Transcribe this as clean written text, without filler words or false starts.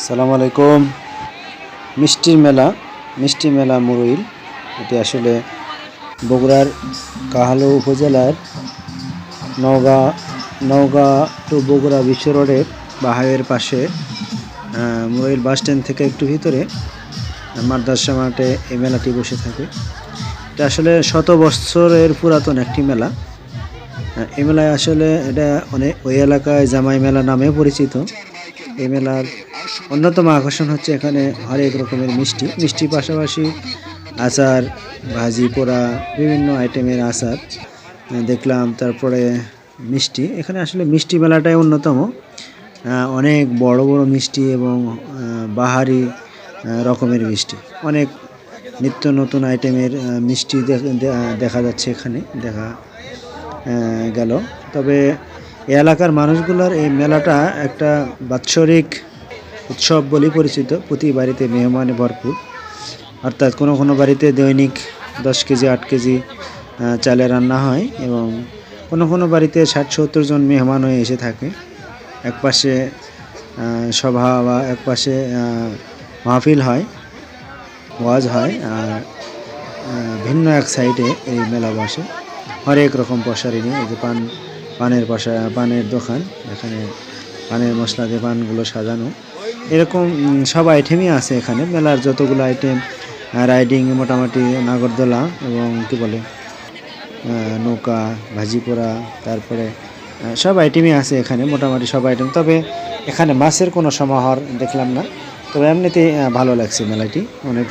আসসালামু আলাইকুম। মিষ্টি মেলা মুরুইল। এটি আসলে বগুড়ার কাহালু উপজেলার নওগাঁ নওগাঁ টু বগুড়া বিশ্ব রোডের বা হাইওয়ের পাশে মুরুইল বাস স্ট্যান্ড থেকে একটু ভিতরে মাদ্রাসা মাঠে এই মেলাটি বসে থাকে। এটা আসলে শত বছরের পুরাতন একটি মেলা। এই মেলায় আসলে এটা ওই এলাকায় জামাই মেলা নামে পরিচিত। এই মেলার অন্যতম আকর্ষণ হচ্ছে এখানে হরেক রকমের মিষ্টির পাশাপাশি আচার, ভাজি, পোড়া, বিভিন্ন আইটেমের আচার দেখলাম। তারপরে এখানে আসলে মিষ্টি মেলাটাই অন্যতম। অনেক বড় বড় মিষ্টি এবং বাহারি রকমের মিষ্টি, অনেক নিত্য নতুন আইটেমের মিষ্টি দেখা যাচ্ছে এখানে গেল। তবে এই এলাকার মানুষগুলোর এই মেলাটা একটা বাৎসরিক উৎসব বলেই পরিচিত। প্রতি বাড়িতে মেহমানে ভরপুর, অর্থাৎ কোনো কোনো বাড়িতে দৈনিক 10 কেজি 8 কেজি চালে রান্না হয় এবং কোনো কোনো বাড়িতে 60-70 জন মেহমান হয়ে এসে থাকে। এক পাশে সভা বা এক পাশে মাহফিল হয়, ওয়াজ হয়, আর ভিন্ন এক সাইডে এই মেলা বসে। হরেক রকম পশারি নিয়ে, এই যে পানের দোকান, এখানে পানের মশলা দিয়ে পানগুলো সাজানো, এরকম সব আইটেমই আছে এখানে। মেলার যতগুলো আইটেম, রাইডিং, মোটামুটি নাগরদোলা এবং কি বলে নৌকা, ভাজি পোড়া, তারপরে সব আইটেমই আছে এখানে, মোটামুটি সব আইটেম। তবে এখানে মাছের কোনো সমাহার দেখলাম না। তবে এমনিতেই ভালো লাগছে মেলাটি অনেক।